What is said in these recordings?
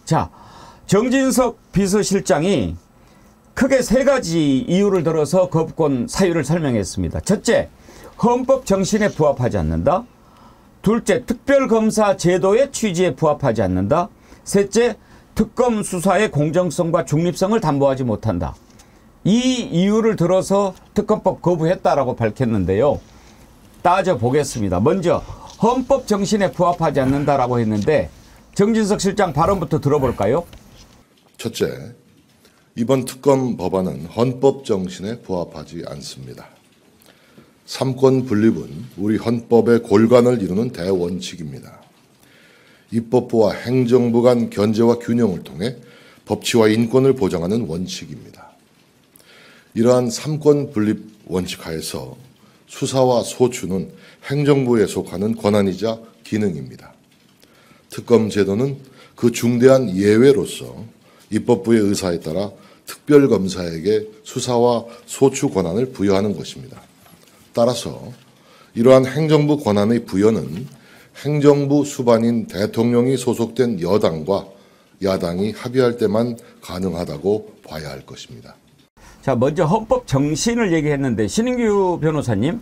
자, 정진석 비서실장이 크게 3가지 이유를 들어서 거부권 사유를 설명했습니다. 첫째, 헌법 정신에 부합하지 않는다. 둘째, 특별검사 제도의 취지에 부합하지 않는다. 셋째, 특검 수사의 공정성과 중립성을 담보하지 못한다. 이 이유를 들어서 특검법 거부했다라고 밝혔는데요. 따져보겠습니다. 먼저 헌법 정신에 부합하지 않는다라고 했는데 정진석 실장 발언부터 들어볼까요? 첫째, 이번 특검 법안은 헌법 정신에 부합하지 않습니다. 삼권 분립은 우리 헌법의 골간을 이루는 대원칙입니다. 입법부와 행정부 간 견제와 균형을 통해 법치와 인권을 보장하는 원칙입니다. 이러한 삼권 분립 원칙 하에서 수사와 소추는 행정부에 속하는 권한이자 기능입니다. 특검 제도는 그 중대한 예외로서 입법부의 의사에 따라 특별검사에게 수사와 소추 권한을 부여하는 것입니다. 따라서 이러한 행정부 권한의 부여는 행정부 수반인 대통령이 소속된 여당과 야당이 합의할 때만 가능하다고 봐야 할 것입니다. 자, 먼저 헌법 정신을 얘기했는데 신인규 변호사님,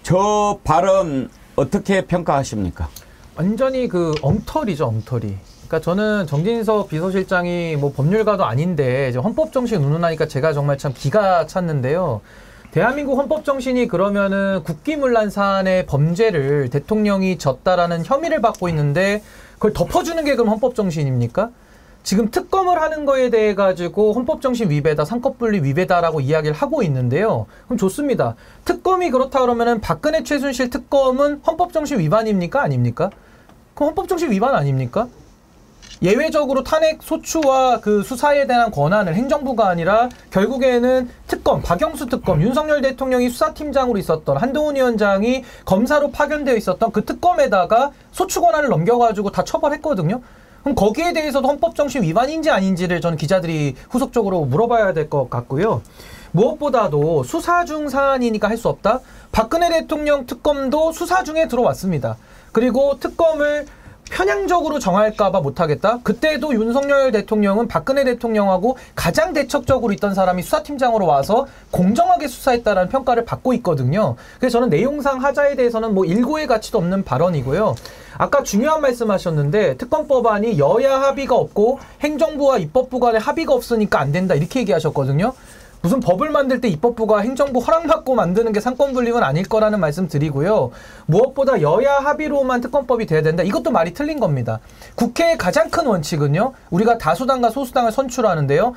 저 발언 어떻게 평가하십니까? 완전히 그 엉터리죠, 엉터리. 그러니까 저는 정진석 비서실장이 뭐 법률가도 아닌데 이제 헌법 정신 운운하니까 제가 정말 참 기가 찼는데요. 대한민국 헌법 정신이 그러면은 국기문란 사안의 범죄를 대통령이 졌다라는 혐의를 받고 있는데 그걸 덮어주는 게 그럼 헌법 정신입니까? 지금 특검을 하는 거에 대해 가지고 헌법 정신 위배다, 상권분립 위배다라고 이야기를 하고 있는데요. 그럼 좋습니다. 특검이 그렇다 그러면은 박근혜 최순실 특검은 헌법 정신 위반입니까? 아닙니까? 그럼 헌법 정신 위반 아닙니까? 예외적으로 탄핵 소추와 그 수사에 대한 권한을 행정부가 아니라 결국에는 특검, 박영수 특검, 윤석열 대통령이 수사팀장으로 있었던 한동훈 위원장이 검사로 파견되어 있었던 그 특검에다가 소추 권한을 넘겨가지고 다 처벌했거든요. 그럼 거기에 대해서도 헌법정신 위반인지 아닌지를 저는 기자들이 후속적으로 물어봐야 될 것 같고요. 무엇보다도 수사 중 사안이니까 할 수 없다. 박근혜 대통령 특검도 수사 중에 들어왔습니다. 그리고 특검을 편향적으로 정할까봐 못하겠다. 그때도 윤석열 대통령은 박근혜 대통령하고 가장 대척적으로 있던 사람이 수사팀장으로 와서 공정하게 수사했다라는 평가를 받고 있거든요. 그래서 저는 내용상 하자에 대해서는 뭐 일고의 가치도 없는 발언이고요. 아까 중요한 말씀하셨는데 특검법안이 여야 합의가 없고 행정부와 입법부 간의 합의가 없으니까 안 된다 이렇게 얘기하셨거든요. 무슨 법을 만들 때 입법부가 행정부 허락받고 만드는 게 상권분립은 아닐 거라는 말씀 드리고요. 무엇보다 여야 합의로만 특검법이 돼야 된다. 이것도 말이 틀린 겁니다. 국회의 가장 큰 원칙은요. 우리가 다수당과 소수당을 선출하는데요.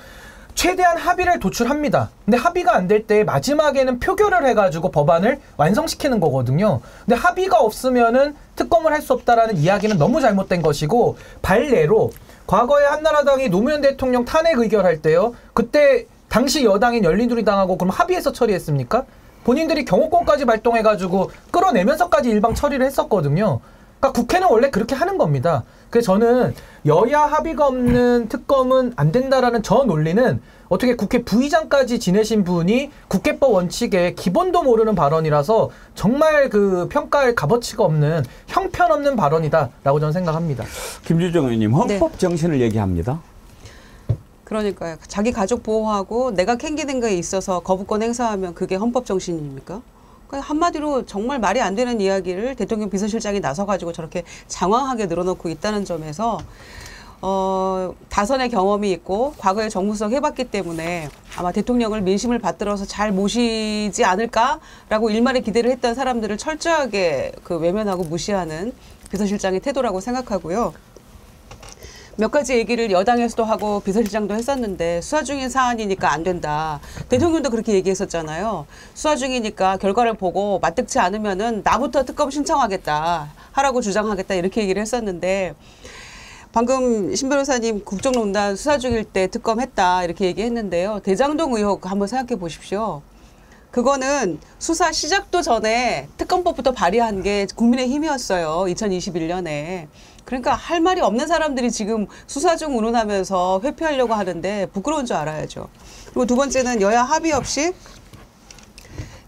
최대한 합의를 도출합니다. 근데 합의가 안 될 때 마지막에는 표결을 해가지고 법안을 완성시키는 거거든요. 근데 합의가 없으면은 특검을 할 수 없다라는 이야기는 너무 잘못된 것이고 발례로 과거에 한나라당이 노무현 대통령 탄핵 의결할 때요. 그때 당시 여당인 열린우리당하고 그럼 합의해서 처리했습니까? 본인들이 경호권까지 발동해가지고 끌어내면서까지 일방 처리를 했었거든요. 그러니까 국회는 원래 그렇게 하는 겁니다. 그래서 저는 여야 합의가 없는 특검은 안 된다라는 저 논리는 어떻게 국회 부의장까지 지내신 분이 국회법 원칙에 기본도 모르는 발언이라서 정말 그 평가할 값어치가 없는 형편없는 발언이다라고 저는 생각합니다. 김주정 의원님, 헌법 정신을 얘기합니다. 그러니까요. 자기 가족 보호하고 내가 캥기는 거에 있어서 거부권 행사하면 그게 헌법 정신입니까? 그러니까 한마디로 정말 말이 안 되는 이야기를 대통령 비서실장이 나서가지고 저렇게 장황하게 늘어놓고 있다는 점에서 다선의 경험이 있고 과거에 정무수석 해봤기 때문에 아마 대통령을 민심을 받들어서 잘 모시지 않을까라고 일말의 기대를 했던 사람들을 철저하게 그 외면하고 무시하는 비서실장의 태도라고 생각하고요. 몇 가지 얘기를 여당에서도 하고 비서실장도 했었는데 수사 중인 사안이니까 안 된다. 대통령도 그렇게 얘기했었잖아요. 수사 중이니까 결과를 보고 맞득치 않으면은 나부터 특검 신청하겠다. 하라고 주장하겠다. 이렇게 얘기를 했었는데 방금 신 변호사님 국정농단 수사 중일 때 특검했다. 이렇게 얘기했는데요. 대장동 의혹 한번 생각해 보십시오. 그거는 수사 시작도 전에 특검법부터 발의한 게 국민의힘이었어요. 2021년에. 그러니까 할 말이 없는 사람들이 지금 수사 중 운운하면서 회피하려고 하는데 부끄러운 줄 알아야죠. 그리고 두 번째는 여야 합의 없이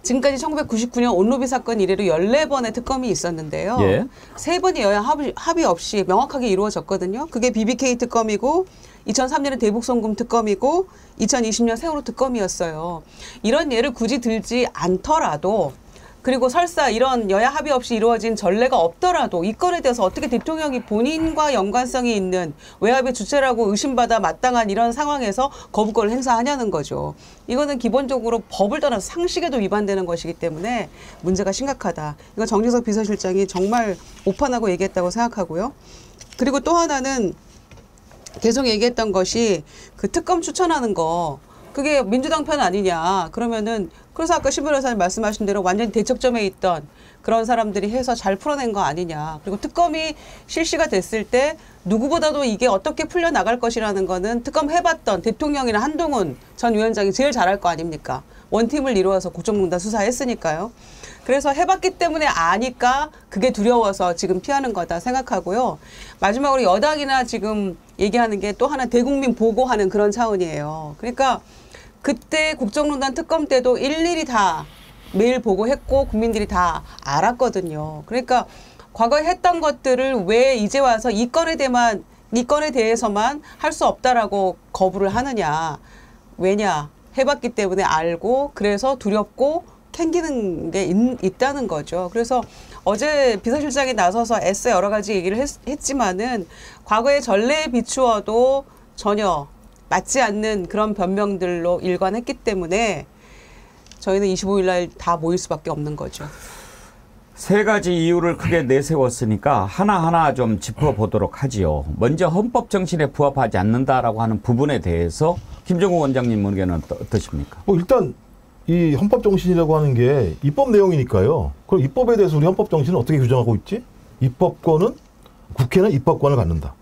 지금까지 1999년 온로비 사건 이래로 14번의 특검이 있었는데요. 예. 3번이 여야 합의 없이 명확하게 이루어졌거든요. 그게 BBK 특검이고 2003년에 대북송금 특검이고 2020년 세월호 특검이었어요. 이런 예를 굳이 들지 않더라도 그리고 설사 이런 여야 합의 없이 이루어진 전례가 없더라도 이 건에 대해서 어떻게 대통령이 본인과 연관성이 있는 외압의 주체라고 의심받아 마땅한 이런 상황에서 거부권을 행사하냐는 거죠. 이거는 기본적으로 법을 떠나서 상식에도 위반되는 것이기 때문에 문제가 심각하다. 이거 정진석 비서실장이 정말 오판하고 얘기했다고 생각하고요. 그리고 또 하나는 계속 얘기했던 것이 그 특검 추천하는 거 그게 민주당 편 아니냐. 그러면은 그래서 아까 신 변호사님 말씀하신 대로 완전히 대척점에 있던 그런 사람들이 해서 잘 풀어낸 거 아니냐. 그리고 특검이 실시가 됐을 때 누구보다도 이게 어떻게 풀려나갈 것이라는 거는 특검 해봤던 대통령이나 한동훈 전 위원장이 제일 잘할 거 아닙니까. 원팀을 이루어서 국정농단 수사했으니까요. 그래서 해봤기 때문에 아니까 그게 두려워서 지금 피하는 거다 생각하고요. 마지막으로 여당이나 지금 얘기하는 게 또 하나 대국민 보고하는 그런 차원이에요. 그러니까 그때 국정농단 특검 때도 일일이 다 매일 보고했고 국민들이 다 알았거든요. 그러니까 과거에 했던 것들을 왜 이제 와서 이 건에 대해서만 할 수 없다라고 거부를 하느냐. 왜냐. 해봤기 때문에 알고 그래서 두렵고 캥기는 게 있다는 거죠. 그래서 어제 비서실장이 나서서 애써 여러 가지 얘기를 했지만은 과거의 전례에 비추어도 전혀 맞지 않는 그런 변명들로 일관했기 때문에 저희는 25일 날 다 모일 수밖에 없는 거죠. 세 가지 이유를 크게 내세웠으니까 하나하나 좀 짚어보도록 하지요. 먼저 헌법 정신에 부합하지 않는다라고 하는 부분에 대해서 김정우 원장님 의견은 어떠십니까? 일단 이 헌법 정신이라고 하는 게 입법 내용이니까요. 그럼 입법에 대해서 우리 헌법 정신은 어떻게 규정하고 있지? 입법권은 국회는 입법권을 갖는다.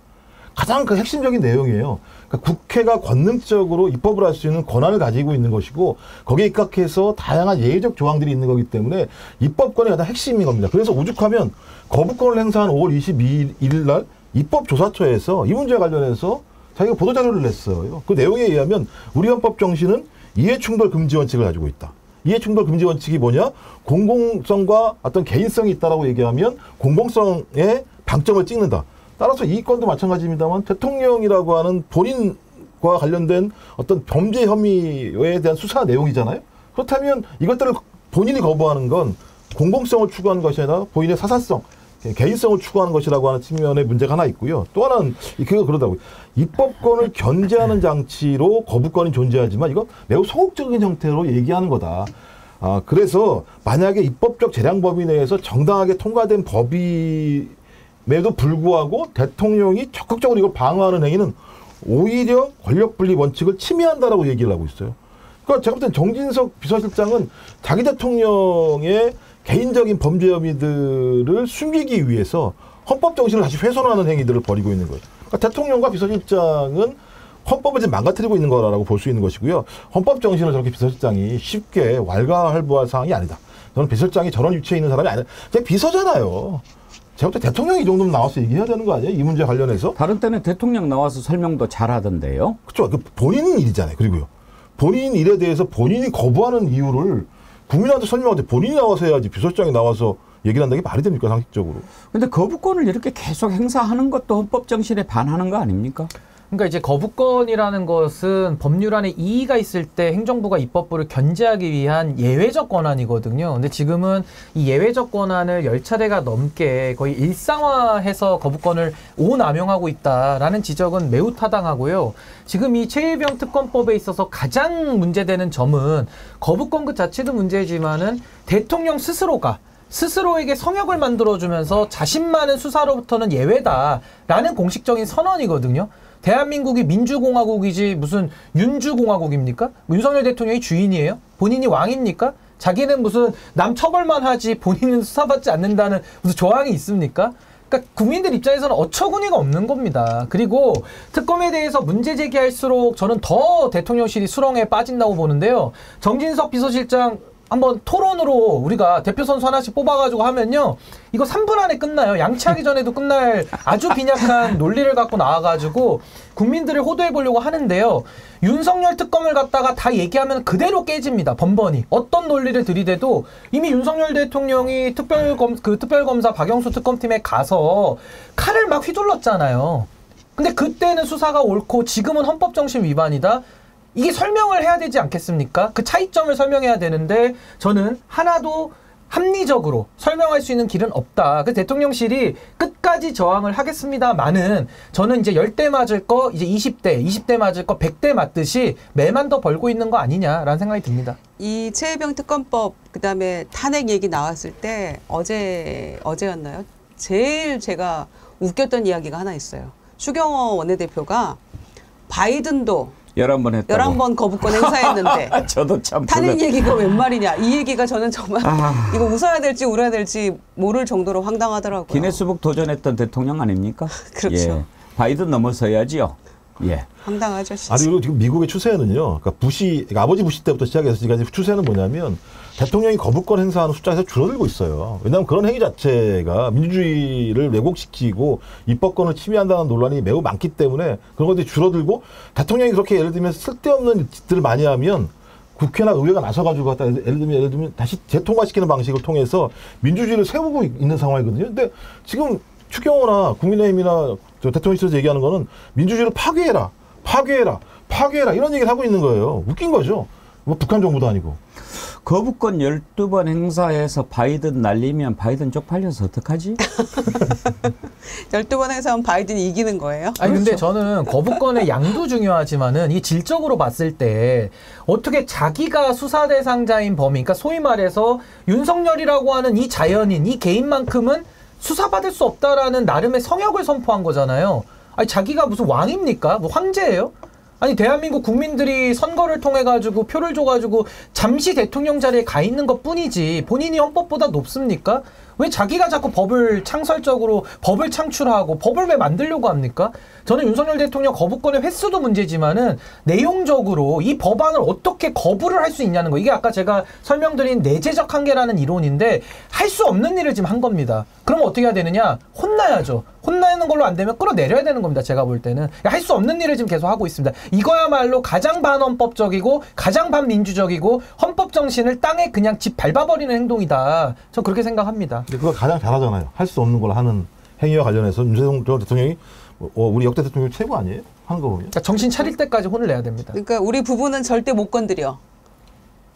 가장 그 핵심적인 내용이에요. 그러니까 국회가 권능적으로 입법을 할 수 있는 권한을 가지고 있는 것이고 거기에 입각해서 다양한 예외적 조항들이 있는 거기 때문에 입법권이 가장 핵심인 겁니다. 그래서 오죽하면 거부권을 행사한 5월 22일 날 입법조사처에서 이 문제와 관련해서 자기가 보도자료를 냈어요. 그 내용에 의하면 우리 헌법 정신은 이해충돌 금지 원칙을 가지고 있다. 이해충돌 금지 원칙이 뭐냐? 공공성과 어떤 개인성이 있다라고 얘기하면 공공성에 방점을 찍는다. 따라서 이 건도 마찬가지입니다만 대통령이라고 하는 본인과 관련된 어떤 범죄 혐의에 대한 수사 내용이잖아요. 그렇다면 이것들을 본인이 거부하는 건 공공성을 추구하는 것이 아니라 본인의 사사성, 개인성을 추구하는 것이라고 하는 측면의 문제가 하나 있고요. 또 하나는 그거 그러다고요. 입법권을 견제하는 장치로 거부권이 존재하지만 이거 매우 소극적인 형태로 얘기하는 거다. 그래서 만약에 입법적 재량 범위 내에서 정당하게 통과된 법임에도 불구하고 대통령이 적극적으로 이걸 방어하는 행위는 오히려 권력분리 원칙을 침해한다라고 얘기를 하고 있어요. 그러니까 제가 볼 땐 정진석 비서실장은 자기 대통령의 개인적인 범죄 혐의들을 숨기기 위해서 헌법 정신을 다시 훼손하는 행위들을 벌이고 있는 거예요. 그러니까 대통령과 비서실장은 헌법을 지금 망가뜨리고 있는 거라고 볼 수 있는 것이고요. 헌법 정신을 저렇게 비서실장이 쉽게 왈가왈부할 사항이 아니다. 저는 비서실장이 저런 위치에 있는 사람이 아니라 그냥 비서잖아요. 제가 볼 때 대통령이 이 정도면 나와서 얘기해야 되는 거 아니에요? 이 문제 관련해서. 다른 때는 대통령 나와서 설명도 잘 하던데요. 그렇죠. 본인 일이잖아요. 그리고요. 본인 일에 대해서 본인이 거부하는 이유를 국민한테 설명하는데 본인이 나와서 해야지 비서실장이 나와서 얘기를 한다는 게 말이 됩니까? 상식적으로. 근데 거부권을 이렇게 계속 행사하는 것도 헌법 정신에 반하는 거 아닙니까? 그러니까 이제 거부권이라는 것은 법률안에 이의가 있을 때 행정부가 입법부를 견제하기 위한 예외적 권한이거든요. 근데 지금은 이 예외적 권한을 10차례가 넘게 거의 일상화해서 거부권을 오남용하고 있다라는 지적은 매우 타당하고요. 지금 이 최일병 특검법에 있어서 가장 문제되는 점은 거부권 그 자체도 문제지만은 대통령 스스로에게 성역을 만들어주면서 자신만은 수사로부터는 예외다라는 공식적인 선언이거든요. 대한민국이 민주공화국이지 무슨 윤주공화국입니까? 윤석열 대통령이 주인이에요? 본인이 왕입니까? 자기는 무슨 남 처벌만 하지 본인은 수사받지 않는다는 무슨 조항이 있습니까? 그러니까 국민들 입장에서는 어처구니가 없는 겁니다. 그리고 특검에 대해서 문제 제기할수록 저는 더 대통령실이 수렁에 빠진다고 보는데요. 정진석 비서실장 한번 토론으로 우리가 대표 선수 하나씩 뽑아가지고 하면요. 이거 3분 안에 끝나요. 양치하기 전에도 끝날 아주 빈약한 논리를 갖고 나와가지고 국민들을 호도해보려고 하는데요. 윤석열 특검을 갖다가 다 얘기하면 그대로 깨집니다. 번번이. 어떤 논리를 들이대도 이미 윤석열 대통령이 특별검사 박영수 특검팀에 가서 칼을 막 휘둘렀잖아요. 근데 그때는 수사가 옳고 지금은 헌법정신 위반이다. 이게 설명을 해야 되지 않겠습니까? 그 차이점을 설명해야 되는데 저는 하나도 합리적으로 설명할 수 있는 길은 없다. 그 대통령실이 끝까지 저항을 하겠습니다만은 저는 이제 10대 맞을 거 이제 20대 맞을 거 100대 맞듯이 매만 더 벌고 있는 거 아니냐라는 생각이 듭니다. 이 최혜병 특검법 그다음에 탄핵 얘기 나왔을 때 어제였나요? 제일 제가 웃겼던 이야기가 하나 있어요. 추경호 원내대표가 바이든도 11번 했다고. 11번 거부권 행사했는데 저도 참 탄핵 얘기가 웬 말이냐. 이 얘기가 저는 정말 이거 웃어야 될지 울어야 될지 모를 정도로 황당하더라고요. 기네스북 도전했던 대통령 아닙니까? 그렇죠. 예. 바이든 넘어서야지요. 예. 황당하죠. 진짜. 아니, 그리고 지금 미국의 추세는요. 그러니까 아버지 부시 때부터 시작해서 지금까지 추세는 뭐냐면 대통령이 거부권 행사하는 숫자에서 줄어들고 있어요. 왜냐하면 그런 행위 자체가 민주주의를 왜곡시키고 입법권을 침해한다는 논란이 매우 많기 때문에 그런 것들이 줄어들고 대통령이 그렇게 예를 들면 쓸데없는 짓들을 많이 하면 국회나 의회가 나서가지고 갖다 예를 들면 다시 재통과시키는 방식을 통해서 민주주의를 세우고 있는 상황이거든요. 근데 지금 추경호나 국민의힘이나 대통령실에서 얘기하는 거는 민주주의를 파괴해라 이런 얘기를 하고 있는 거예요. 웃긴 거죠. 뭐 북한 정부도 아니고. 거부권 12번 행사해서 바이든 날리면 바이든 쪽팔려서 어떡하지? 12번 행사하면 바이든이 이기는 거예요? 아니 근데 저는 거부권의 양도 중요하지만은 이 질적으로 봤을 때 어떻게 자기가 수사 대상자인 범인, 그러니까 소위 말해서 윤석열이라고 하는 이 자연인, 이 개인만큼은 수사받을 수 없다라는 나름의 성역을 선포한 거잖아요. 아니 자기가 무슨 왕입니까? 뭐 황제예요? 아니 대한민국 국민들이 선거를 통해 가지고 표를 줘가지고 잠시 대통령 자리에 가 있는 것 뿐이지 본인이 헌법보다 높습니까? 왜 자기가 자꾸 법을 창설적으로 법을 창출하고 법을 왜 만들려고 합니까? 저는 윤석열 대통령 거부권의 횟수도 문제지만은 내용적으로 이 법안을 어떻게 거부를 할 수 있냐는 거. 이게 아까 제가 설명드린 내재적 한계라는 이론인데 할 수 없는 일을 지금 한 겁니다. 그럼 어떻게 해야 되느냐? 혼나야죠. 혼나는 걸로 안 되면 끌어내려야 되는 겁니다. 제가 볼 때는. 할 수 없는 일을 지금 계속 하고 있습니다. 이거야말로 가장 반헌법적이고 가장 반민주적이고 헌법 정신을 땅에 그냥 집 밟아버리는 행동이다. 저 그렇게 생각합니다. 근데 그걸 가장 잘하잖아요. 할 수 없는 걸 하는 행위와 관련해서 윤석열 대통령이 우리 역대 대통령 최고 아니에요? 하는 거 보면. 그러니까 정신 차릴 때까지 혼을 내야 됩니다. 그러니까 우리 부부는 절대 못 건드려.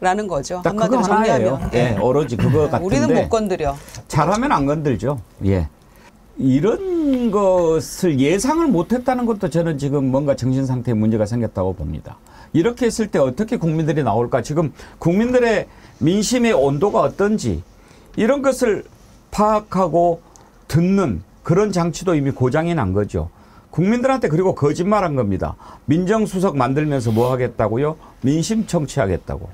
라는 거죠. 딱 그거 한마디로 하나예요. 정리하면. 예, 오로지 그거 같은데. 우리는 못 건드려. 잘하면 안 건들죠. 예. 이런 것을 예상을 못했다는 것도 저는 지금 뭔가 정신 상태에 문제가 생겼다고 봅니다. 이렇게 했을 때 어떻게 국민들이 나올까? 지금 국민들의 민심의 온도가 어떤지 이런 것을 파악하고 듣는 그런 장치도 이미 고장이 난 거죠. 국민들한테 그리고 거짓말한 겁니다. 민정수석 만들면서 뭐 하겠다고요? 민심 청취하겠다고.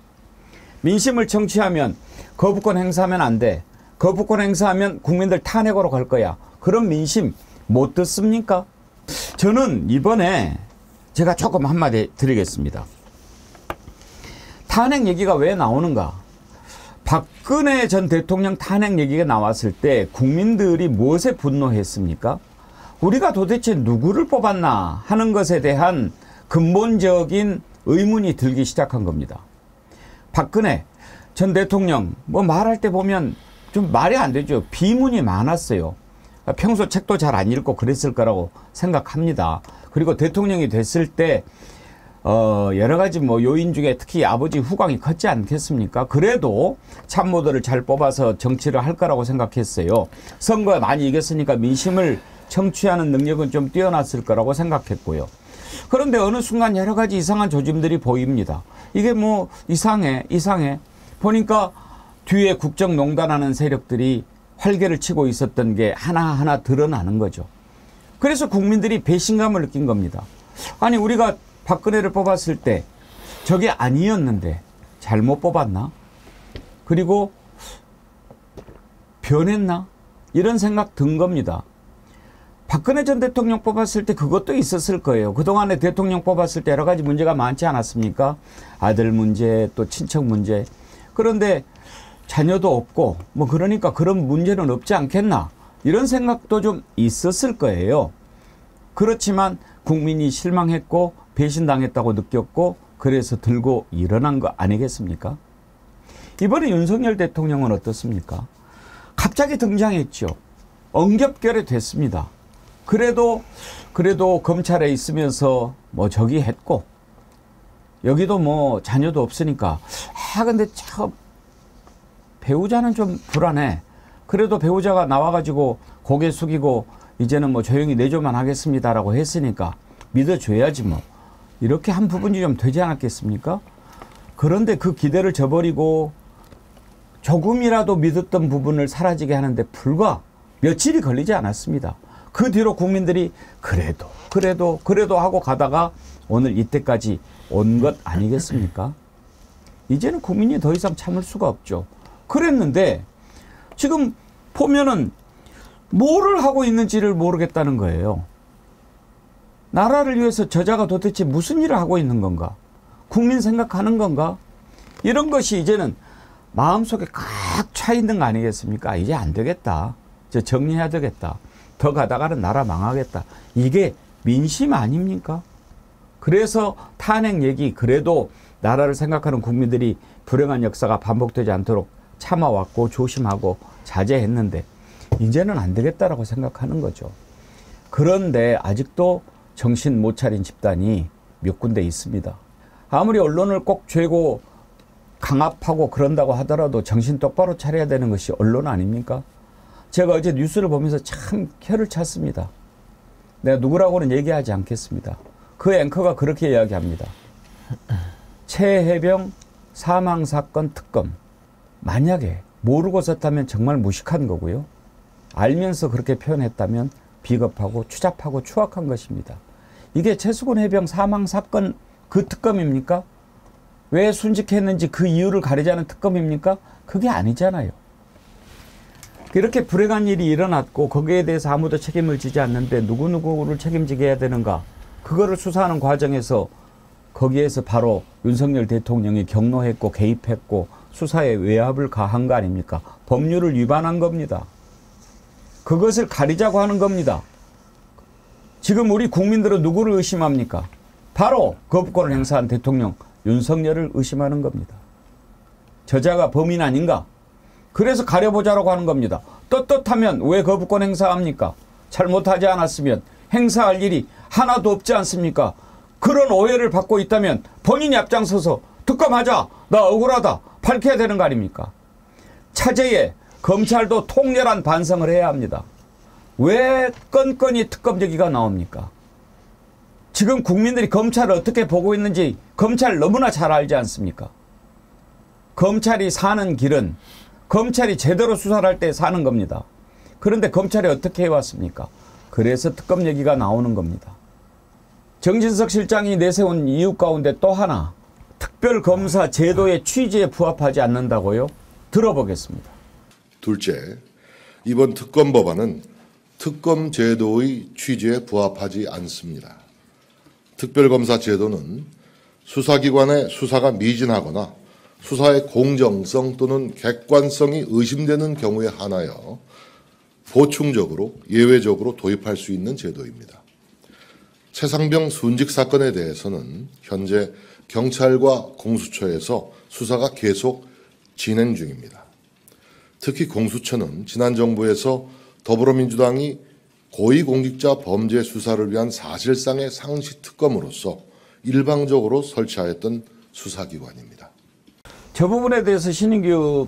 민심을 청취하면 거부권 행사하면 안 돼. 거부권 행사하면 국민들 탄핵으로 갈 거야. 그런 민심 못 듣습니까? 저는 이번에 제가 조금 한마디 드리겠습니다. 탄핵 얘기가 왜 나오는가? 박근혜 전 대통령 탄핵 얘기가 나왔을 때 국민들이 무엇에 분노했습니까? 우리가 도대체 누구를 뽑았나 하는 것에 대한 근본적인 의문이 들기 시작한 겁니다. 박근혜 전 대통령 뭐 말할 때 보면 좀 말이 안 되죠. 비문이 많았어요. 평소 책도 잘 안 읽고 그랬을 거라고 생각합니다. 그리고 대통령이 됐을 때 여러 가지 뭐 요인 중에 특히 아버지 후광이 컸지 않겠습니까? 그래도 참모들을 잘 뽑아서 정치를 할 거라고 생각했어요. 선거에 많이 이겼으니까 민심을 청취하는 능력은 좀 뛰어났을 거라고 생각했고요. 그런데 어느 순간 여러 가지 이상한 조짐들이 보입니다. 이게 뭐 이상해. 보니까 뒤에 국정농단하는 세력들이 활개를 치고 있었던 게 하나하나 드러나는 거죠. 그래서 국민들이 배신감을 느낀 겁니다. 아니 우리가 박근혜를 뽑았을 때 저게 아니었는데 잘못 뽑았나? 그리고 변했나? 이런 생각 든 겁니다. 박근혜 전 대통령 뽑았을 때 그것도 있었을 거예요. 그동안에 대통령 뽑았을 때 여러 가지 문제가 많지 않았습니까? 아들 문제, 또 친척 문제. 그런데 자녀도 없고 뭐 그러니까 그런 문제는 없지 않겠나 이런 생각도 좀 있었을 거예요. 그렇지만 국민이 실망했고 배신당했다고 느꼈고 그래서 들고 일어난 거 아니겠습니까? 이번에 윤석열 대통령은 어떻습니까? 갑자기 등장했죠. 엉겹결에 됐습니다. 그래도 검찰에 있으면서 뭐 저기 했고 여기도 뭐 자녀도 없으니까 근데 참 배우자는 좀 불안해. 그래도 배우자가 나와가지고 고개 숙이고 이제는 뭐 조용히 내조만 하겠습니다라고 했으니까 믿어줘야지 뭐. 이렇게 한 부분이 좀 되지 않았겠습니까? 그런데 그 기대를 저버리고 조금이라도 믿었던 부분을 사라지게 하는데 불과 며칠이 걸리지 않았습니다. 그 뒤로 국민들이 그래도 하고 가다가 오늘 이때까지 온 것 아니겠습니까? 이제는 국민이 더 이상 참을 수가 없죠. 그랬는데 지금 보면은 뭐를 하고 있는지를 모르겠다는 거예요. 나라를 위해서 저자가 도대체 무슨 일을 하고 있는 건가? 국민 생각하는 건가? 이런 것이 이제는 마음속에 꽉 차 있는 거 아니겠습니까? 이제 안 되겠다. 이제 정리해야 되겠다. 더 가다가는 나라 망하겠다. 이게 민심 아닙니까? 그래서 탄핵 얘기 그래도 나라를 생각하는 국민들이 불행한 역사가 반복되지 않도록 참아왔고 조심하고 자제했는데 이제는 안 되겠다라고 생각하는 거죠. 그런데 아직도 정신 못 차린 집단이 몇 군데 있습니다. 아무리 언론을 꼭 죄고 강압하고 그런다고 하더라도 정신 똑바로 차려야 되는 것이 언론 아닙니까? 제가 어제 뉴스를 보면서 참 혀를 찼습니다. 내가 누구라고는 얘기하지 않겠습니다. 그 앵커가 그렇게 이야기합니다. 최혜병 사망사건 특검. 만약에 모르고 썼다면 정말 무식한 거고요. 알면서 그렇게 표현했다면 비겁하고 추잡하고 추악한 것입니다. 이게 최수근 해병 사망사건 그 특검입니까? 왜 순직했는지 그 이유를 가리자는 특검입니까? 그게 아니잖아요. 이렇게 불행한 일이 일어났고 거기에 대해서 아무도 책임을 지지 않는데 누구누구를 책임지게 해야 되는가? 그거를 수사하는 과정에서 거기에서 바로 윤석열 대통령이 경로했고 개입했고 수사에 외압을 가한 거 아닙니까? 법률을 위반한 겁니다. 그것을 가리자고 하는 겁니다. 지금 우리 국민들은 누구를 의심합니까? 바로 거부권을 행사한 대통령 윤석열을 의심하는 겁니다. 저자가 범인 아닌가? 그래서 가려보자라고 하는 겁니다. 떳떳하면 왜 거부권 행사합니까? 잘못하지 않았으면 행사할 일이 하나도 없지 않습니까? 그런 오해를 받고 있다면 본인이 앞장서서 특검하자. 나 억울하다. 밝혀야 되는 거 아닙니까? 차제에 검찰도 통렬한 반성을 해야 합니다. 왜 건건이 특검 얘기가 나옵니까? 지금 국민들이 검찰을 어떻게 보고 있는지 검찰 너무나 잘 알지 않습니까? 검찰이 사는 길은 검찰이 제대로 수사를 할 때 사는 겁니다. 그런데 검찰이 어떻게 해왔습니까? 그래서 특검 얘기가 나오는 겁니다. 정진석 실장이 내세운 이유 가운데 또 하나, 특별검사 제도의 취지에 부합하지 않는다고요? 들어보겠습니다. 둘째, 이번 특검 법안은 특검 제도의 취지에 부합하지 않습니다. 특별검사 제도는 수사기관의 수사가 미진하거나 수사의 공정성 또는 객관성이 의심되는 경우에 한하여 보충적으로 예외적으로 도입할 수 있는 제도입니다. 최상병 순직 사건에 대해서는 현재 경찰과 공수처에서 수사가 계속 진행 중입니다. 특히 공수처는 지난 정부에서 더불어민주당이 고위공직자 범죄 수사를 위한 사실상의 상시 특검으로서 일방적으로 설치하였던 수사기관입니다. 저 부분에 대해서 신인규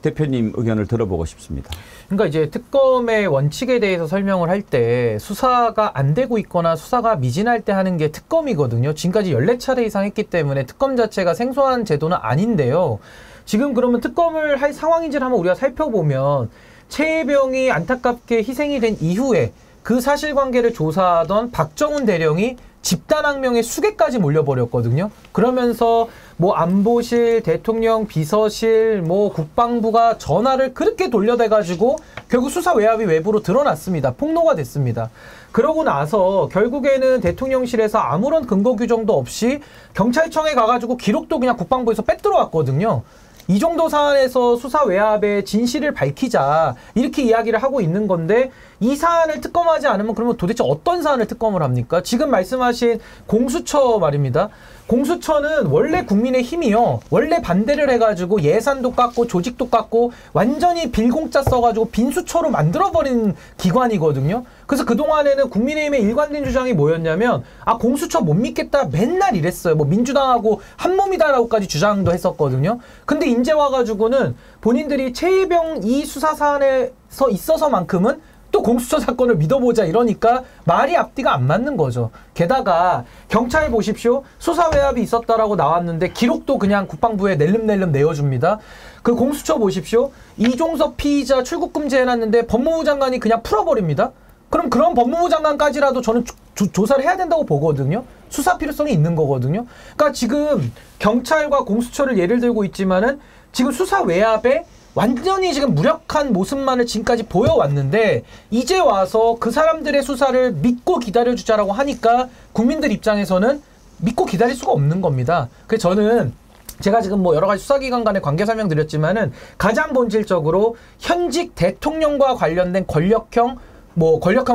대표님 의견을 들어보고 싶습니다. 그러니까 이제 특검의 원칙에 대해서 설명을 할 때 수사가 안 되고 있거나 수사가 미진할 때 하는 게 특검이거든요. 지금까지 14차례 이상 했기 때문에 특검 자체가 생소한 제도는 아닌데요. 지금 그러면 특검을 할 상황인지를 한번 우리가 살펴보면 최혜병이 안타깝게 희생이 된 이후에 그 사실관계를 조사하던 박정훈 대령이 집단항명의 수개까지 몰려버렸거든요. 그러면서 뭐 안보실, 대통령 비서실, 뭐 국방부가 전화를 그렇게 돌려대가지고 결국 수사 외압이 외부로 드러났습니다. 폭로가 됐습니다. 그러고 나서 결국에는 대통령실에서 아무런 근거 규정도 없이 경찰청에 가가지고 기록도 그냥 국방부에서 빼들어왔거든요. 이 정도 사안에서 수사 외압의 진실을 밝히자 이렇게 이야기를 하고 있는 건데 이 사안을 특검하지 않으면 그러면 도대체 어떤 사안을 특검을 합니까? 지금 말씀하신 공수처 말입니다. 공수처는 원래 국민의힘이요. 원래 반대를 해가지고 예산도 깎고 조직도 깎고 완전히 빌공짜 써가지고 빈수처로 만들어버린 기관이거든요. 그래서 그동안에는 국민의힘의 일관된 주장이 뭐였냐면 아 공수처 못 믿겠다 맨날 이랬어요. 뭐 민주당하고 한몸이다라고까지 주장도 했었거든요. 근데 이제 와가지고는 본인들이 최혜병 이 수사 사안에서 있어서만큼은 또 공수처 사건을 믿어보자 이러니까 말이 앞뒤가 안 맞는 거죠. 게다가 경찰 보십시오. 수사 외압이 있었다라고 나왔는데 기록도 그냥 국방부에 낼름낼름 내어줍니다. 그 공수처 보십시오. 이종섭 피의자 출국 금지해놨는데 법무부 장관이 그냥 풀어버립니다. 그럼 그런 법무부 장관까지라도 저는 조사를 해야 된다고 보거든요. 수사 필요성이 있는 거거든요. 그러니까 지금 경찰과 공수처를 예를 들고 있지만은 지금 수사 외압에 완전히 지금 무력한 모습만을 지금까지 보여왔는데 이제 와서 그 사람들의 수사를 믿고 기다려주자라고 하니까 국민들 입장에서는 믿고 기다릴 수가 없는 겁니다. 그래서 저는 제가 지금 뭐 여러 가지 수사기관 간의 관계 설명드렸지만은 가장 본질적으로 현직 대통령과 관련된 권력형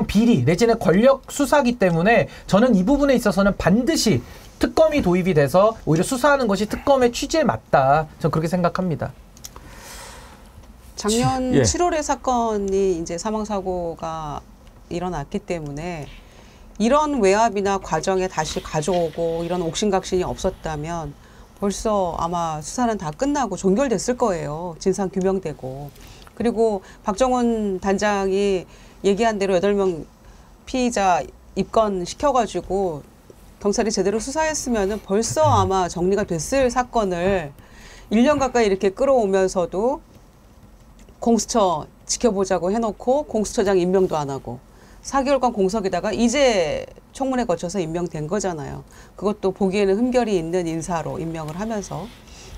비리 내지는 권력 수사기 때문에 저는 이 부분에 있어서는 반드시 특검이 도입이 돼서 오히려 수사하는 것이 특검의 취지에 맞다. 저는 그렇게 생각합니다. 작년 예. 7월에 사건이 이제 사망사고가 일어났기 때문에 이런 외압이나 과정에 다시 가져오고 이런 옥신각신이 없었다면 벌써 아마 수사는 다 끝나고 종결됐을 거예요. 진상 규명되고. 그리고 박정훈 단장이 얘기한 대로 8명 피의자 입건시켜가지고 경찰이 제대로 수사했으면 벌써 아마 정리가 됐을 사건을 1년 가까이 이렇게 끌어오면서도 공수처 지켜보자고 해놓고 공수처장 임명도 안 하고 4개월간 공석에다가 이제 청문회 거쳐서 임명된 거잖아요. 그것도 보기에는 흠결이 있는 인사로 임명을 하면서.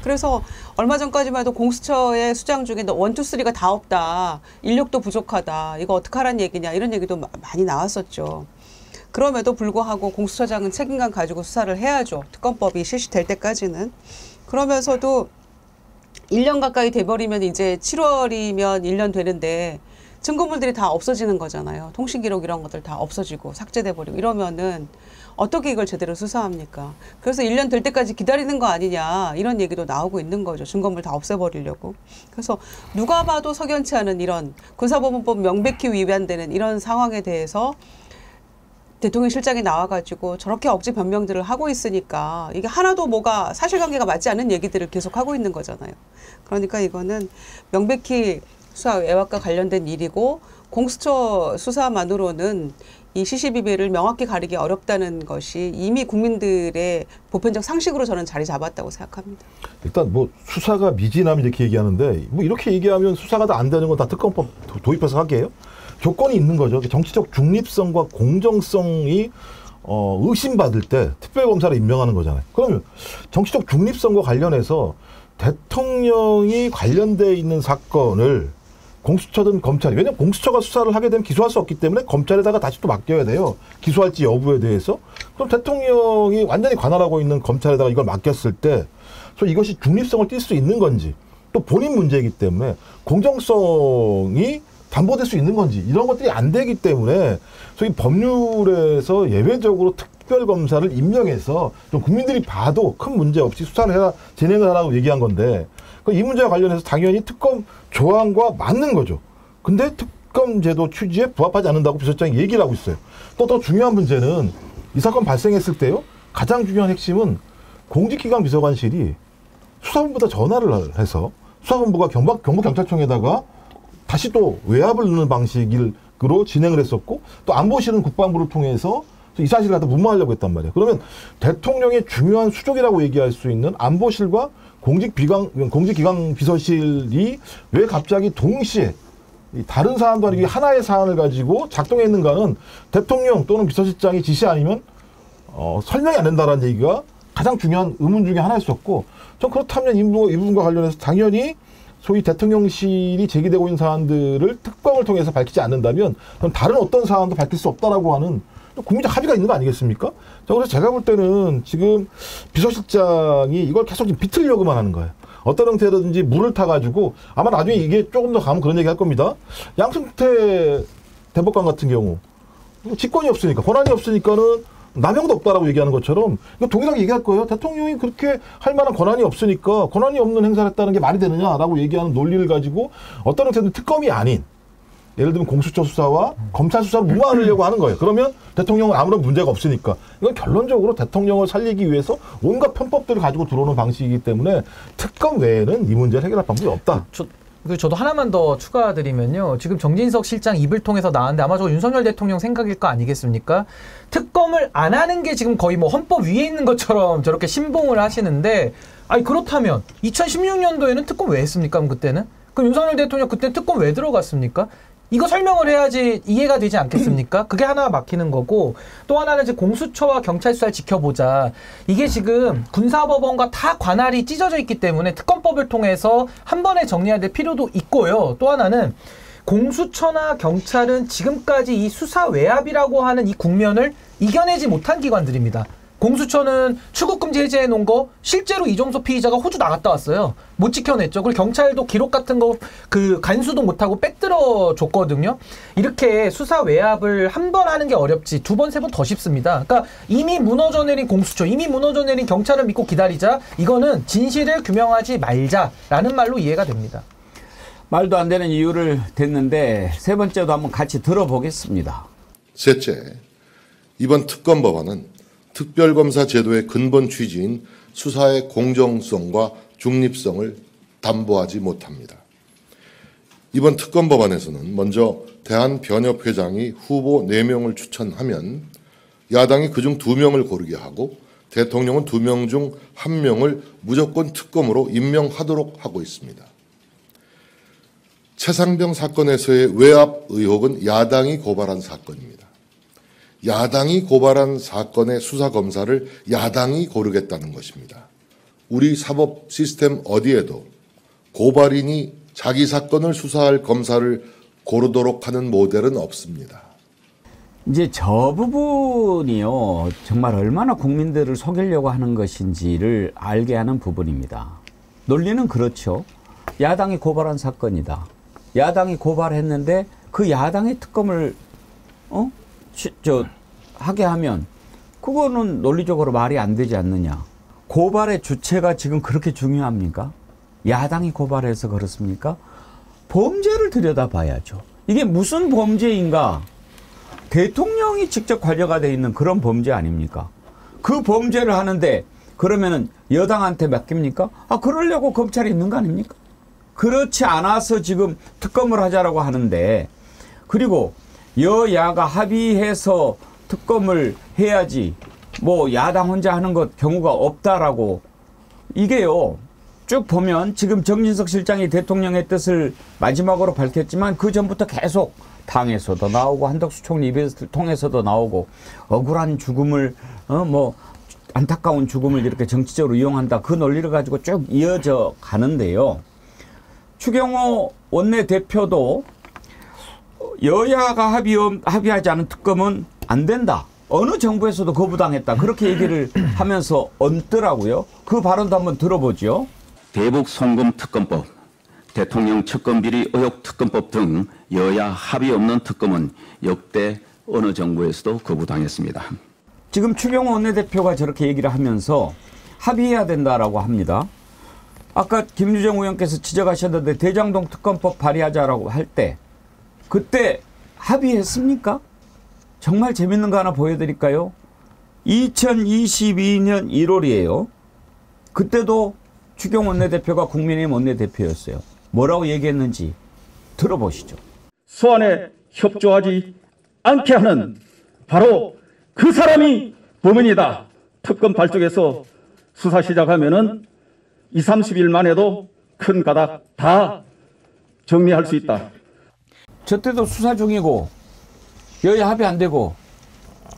그래서 얼마 전까지만 해도 공수처의 수장 중에 1, 2, 3가 다 없다. 인력도 부족하다. 이거 어떡하란 얘기냐. 이런 얘기도 많이 나왔었죠. 그럼에도 불구하고 공수처장은 책임감 가지고 수사를 해야죠. 특검법이 실시될 때까지는. 그러면서도 1년 가까이 돼버리면 이제 7월이면 1년 되는데 증거물들이 다 없어지는 거잖아요. 통신기록 이런 것들 다 없어지고 삭제돼버리고 이러면은 어떻게 이걸 제대로 수사합니까? 그래서 1년 될 때까지 기다리는 거 아니냐 이런 얘기도 나오고 있는 거죠. 증거물 다 없애버리려고. 그래서 누가 봐도 석연치 않은 이런 군사법원법 명백히 위반되는 이런 상황에 대해서 대통령 실장이 나와가지고 저렇게 억지 변명들을 하고 있으니까 이게 하나도 뭐가 사실관계가 맞지 않는 얘기들을 계속 하고 있는 거잖아요. 그러니까 이거는 명백히 수사 외압과 관련된 일이고 공수처 수사만으로는 이 시시비비를 명확히 가리기 어렵다는 것이 이미 국민들의 보편적 상식으로 저는 자리 잡았다고 생각합니다. 일단 뭐 수사가 미진함 이렇게 얘기하는데 뭐 이렇게 얘기하면 수사가 다 안 되는 건 다 특검법 도입해서 하게요? 조건이 있는 거죠. 정치적 중립성과 공정성이 의심받을 때 특별검사를 임명하는 거잖아요. 그러면 정치적 중립성과 관련해서 대통령이 관련돼 있는 사건을 공수처든 검찰이, 왜냐하면 공수처가 수사를 하게 되면 기소할 수 없기 때문에 검찰에다가 다시 또 맡겨야 돼요. 기소할지 여부에 대해서. 그럼 대통령이 완전히 관할하고 있는 검찰에다가 이걸 맡겼을 때 이것이 중립성을 띌 수 있는 건지, 또 본인 문제이기 때문에 공정성이 담보될 수 있는 건지 이런 것들이 안 되기 때문에 소위 법률에서 예외적으로 특별검사를 임명해서 좀 국민들이 봐도 큰 문제 없이 수사를 진행을 하라고 얘기한 건데 이 문제와 관련해서 당연히 특검 조항과 맞는 거죠. 근데 특검 제도 취지에 부합하지 않는다고 비서실장이 얘기를 하고 있어요. 또 더 중요한 문제는 이 사건 발생했을 때요. 가장 중요한 핵심은 공직기강 비서관실이 수사본부에다 전화를 해서 수사본부가 경북경찰청에다가 다시 또 외압을 넣는 방식으로 진행을 했었고 또 안보실은 국방부를 통해서 이 사실을 갖다 무마하려고 했단 말이에요. 그러면 대통령의 중요한 수족이라고 얘기할 수 있는 안보실과 공직기강 비서실이 왜 갑자기 동시에 다른 사안도 아니고 하나의 사안을 가지고 작동했는가는 대통령 또는 비서실장이 지시 아니면 설명이 안 된다라는 얘기가 가장 중요한 의문 중에 하나였었고 전 그렇다면 이 부분과 관련해서 당연히 소위 대통령실이 제기되고 있는 사안들을 특검을 통해서 밝히지 않는다면 그럼 다른 어떤 사안도 밝힐 수 없다라고 하는 국민적 합의가 있는 거 아니겠습니까? 그래서 제가 볼 때는 지금 비서실장이 이걸 계속 비틀려고만 하는 거예요. 어떤 형태로든지 물을 타가지고 아마 나중에 이게 조금 더 가면 그런 얘기 할 겁니다. 양승태 대법관 같은 경우 직권이 없으니까 권한이 없으니까는 남용도 없다라고 얘기하는 것처럼 이거 동일하게 얘기할 거예요. 대통령이 그렇게 할 만한 권한이 없으니까 권한이 없는 행사를 했다는 게 말이 되느냐라고 얘기하는 논리를 가지고 어떤 형태는 특검이 아닌 예를 들면 공수처 수사와 검찰 수사를 무마하려고 하는 거예요. 그러면 대통령은 아무런 문제가 없으니까 이건 결론적으로 대통령을 살리기 위해서 온갖 편법들을 가지고 들어오는 방식이기 때문에 특검 외에는 이 문제를 해결할 방법이 없다. 저도 하나만 더 추가드리면요. 지금 정진석 실장 입을 통해서 나왔는데 아마 저 윤석열 대통령 생각일 거 아니겠습니까? 특검을 안 하는 게 지금 거의 뭐 헌법 위에 있는 것처럼 저렇게 신봉을 하시는데 아니 그렇다면 2016년도에는 특검 왜 했습니까? 그럼 그때는? 그럼 윤석열 대통령 그때 특검 왜 들어갔습니까? 이거 설명을 해야지 이해가 되지 않겠습니까? 그게 하나 막히는 거고 또 하나는 이제 공수처와 경찰 수사를 지켜보자. 이게 지금 군사법원과 다 관할이 찢어져 있기 때문에 특검법을 통해서 한 번에 정리해야 될 필요도 있고요. 또 하나는 공수처나 경찰은 지금까지 이 수사 외압이라고 하는 이 국면을 이겨내지 못한 기관들입니다. 공수처는 출국금지 해제해 놓은 거 실제로 이종소 피의자가 호주 나갔다 왔어요. 못 지켜냈죠. 그리고 경찰도 기록 같은 거 그 간수도 못하고 빼들어 줬거든요. 이렇게 수사 외압을 한 번 하는 게 어렵지 두 번, 세 번 더 쉽습니다. 그러니까 이미 무너져 내린 공수처, 이미 무너져 내린 경찰을 믿고 기다리자. 이거는 진실을 규명하지 말자라는 말로 이해가 됩니다. 말도 안 되는 이유를 댔는데 세 번째도 한번 같이 들어보겠습니다. 셋째, 이번 특검 법안은 특별검사 제도의 근본 취지인 수사의 공정성과 중립성을 담보하지 못합니다. 이번 특검 법안에서는 먼저 대한변협회장이 후보 4명을 추천하면 야당이 그중 2명을 고르게 하고 대통령은 2명 중 1명을 무조건 특검으로 임명하도록 하고 있습니다. 최상병 사건에서의 외압 의혹은 야당이 고발한 사건입니다. 야당이 고발한 사건의 수사검사를 야당이 고르겠다는 것입니다. 우리 사법 시스템 어디에도 고발인이 자기 사건을 수사할 검사를 고르도록 하는 모델은 없습니다. 이제 저 부분이요. 정말 얼마나 국민들을 속이려고 하는 것인지를 알게 하는 부분입니다. 논리는 그렇죠. 야당이 고발한 사건이다. 야당이 고발했는데 그 야당의 특검을 하게 하면 그거는 논리적으로 말이 안 되지 않느냐. 고발의 주체가 지금 그렇게 중요합니까? 야당이 고발해서 그렇습니까? 범죄를 들여다봐야죠. 이게 무슨 범죄인가? 대통령이 직접 관여가 돼 있는 그런 범죄 아닙니까? 그 범죄를 하는데 그러면은 여당한테 맡깁니까? 그러려고 검찰이 있는 거 아닙니까? 그렇지 않아서 지금 특검을 하자라고 하는데 그리고 여야가 합의해서 특검을 해야지 뭐 야당 혼자 하는 것 경우가 없다라고 이게요. 쭉 보면 지금 정진석 실장이 대통령의 뜻을 마지막으로 밝혔지만 그 전부터 계속 당에서도 나오고 한덕수 총리 입에서 통해서도 나오고 억울한 죽음을 안타까운 죽음을 이렇게 정치적으로 이용한다. 그 논리를 가지고 쭉 이어져 가는데요. 추경호 원내대표도 여야가 합의하지 않은 특검은 안 된다. 어느 정부에서도 거부당했다. 그렇게 얘기를 하면서 얹더라고요. 그 발언도 한번 들어보죠. 대북 송금 특검법, 대통령 측근비리 의혹 특검법 등 여야 합의 없는 특검은 역대 어느 정부에서도 거부당했습니다. 지금 추경호 원내대표가 저렇게 얘기를 하면서 합의해야 된다라고 합니다. 아까 김유정 의원께서 지적하셨는데 대장동 특검법 발의하자라고 할 때 그때 합의했습니까? 정말 재밌는 거 하나 보여드릴까요? 2022년 1월이에요. 그때도 추경호 원내대표가 국민의힘 원내대표였어요. 뭐라고 얘기했는지 들어보시죠. 소환에 협조하지 않게 하는 바로 그 사람이 범인이다. 특검 발족해서 수사 시작하면은 20-30일만 해도 큰 가닥 다 정리할 수 있다. 저 때도 수사 중이고 여야 합의 안 되고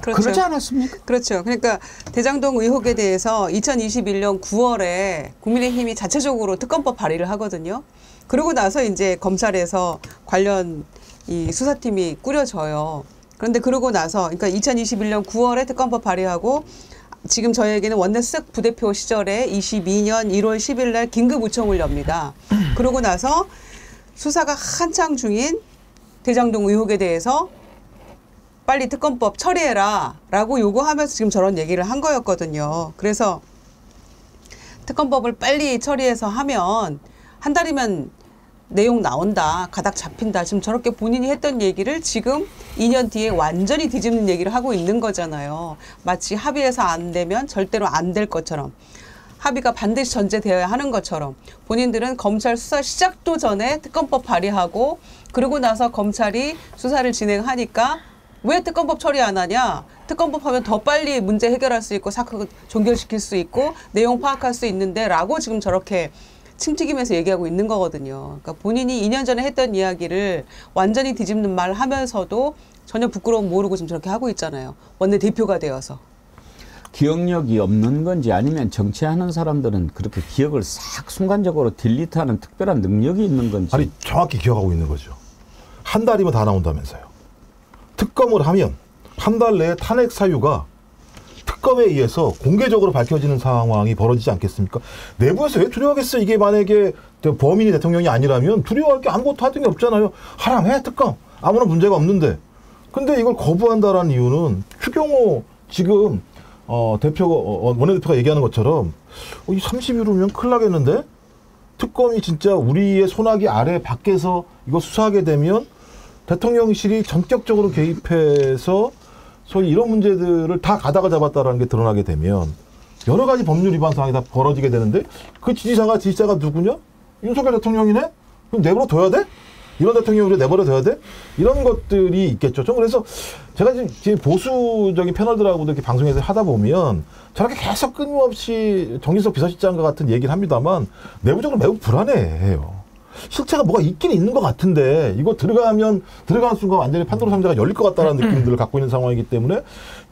그렇죠. 그러지 않았습니까? 그렇죠. 그러니까 대장동 의혹에 대해서 2021년 9월에 국민의힘이 자체적으로 특검법 발의를 하거든요. 그러고 나서 이제 검찰에서 관련 이 수사팀이 꾸려져요. 그런데 그러고 나서 그러니까 2021년 9월에 특검법 발의하고 지금 저에게는 원내수석 부대표 시절에 22년 1월 10일 날 긴급 의총을 엽니다. 그러고 나서 수사가 한창 중인 대장동 의혹에 대해서 빨리 특검법 처리해라 라고 요구하면서 지금 저런 얘기를 한 거였거든요. 그래서 특검법을 빨리 처리해서 하면 한 달이면 내용 나온다, 가닥 잡힌다. 지금 저렇게 본인이 했던 얘기를 지금 2년 뒤에 완전히 뒤집는 얘기를 하고 있는 거잖아요. 마치 합의해서 안 되면 절대로 안 될 것처럼. 합의가 반드시 전제되어야 하는 것처럼. 본인들은 검찰 수사 시작도 전에 특검법 발의하고 그러고 나서 검찰이 수사를 진행하니까 왜 특검법 처리 안 하냐? 특검법 하면 더 빨리 문제 해결할 수 있고 사건 종결시킬 수 있고 내용 파악할 수 있는데 라고 지금 저렇게 침튀기면서 얘기하고 있는 거거든요. 그러니까 본인이 2년 전에 했던 이야기를 완전히 뒤집는 말 하면서도 전혀 부끄러움 모르고 지금 저렇게 하고 있잖아요. 원내대표가 되어서. 기억력이 없는 건지 아니면 정치하는 사람들은 그렇게 기억을 싹 순간적으로 딜리트하는 특별한 능력이 있는 건지. 아니 정확히 기억하고 있는 거죠. 한 달이면 다 나온다면서요. 특검을 하면 한 달 내에 탄핵 사유가 특검에 의해서 공개적으로 밝혀지는 상황이 벌어지지 않겠습니까? 내부에서 왜 두려워하겠어요? 이게 만약에 범인이 대통령이 아니라면 두려워할 게 아무것도 하던 게 없잖아요. 하라면 해, 특검. 아무런 문제가 없는데. 근데 이걸 거부한다라는 이유는 추경호 지금 원내대표가 얘기하는 것처럼 이 30일이면 큰일 나겠는데? 특검이 진짜 우리의 손아귀 아래 밖에서 이거 수사하게 되면 대통령실이 전격적으로 개입해서 소위 이런 문제들을 다 가다가 잡았다라는 게 드러나게 되면 여러 가지 법률 위반 사항이 다 벌어지게 되는데 그 지지자가 누구냐? 윤석열 대통령이네? 그럼 내버려 둬야 돼? 이런 대통령을 우리가 내버려 둬야 돼? 이런 것들이 있겠죠. 좀 그래서 제가 지금 보수적인 패널들하고도 이렇게 방송에서 하다 보면 저렇게 계속 끊임없이 정진석 비서실장과 같은 얘기를 합니다만 내부적으로 매우 불안해해요. 실체가 뭐가 있긴 있는 것 같은데 이거 들어가는 순간 완전히 판도라 상자가 열릴 것 같다는 느낌들을 갖고 있는 상황이기 때문에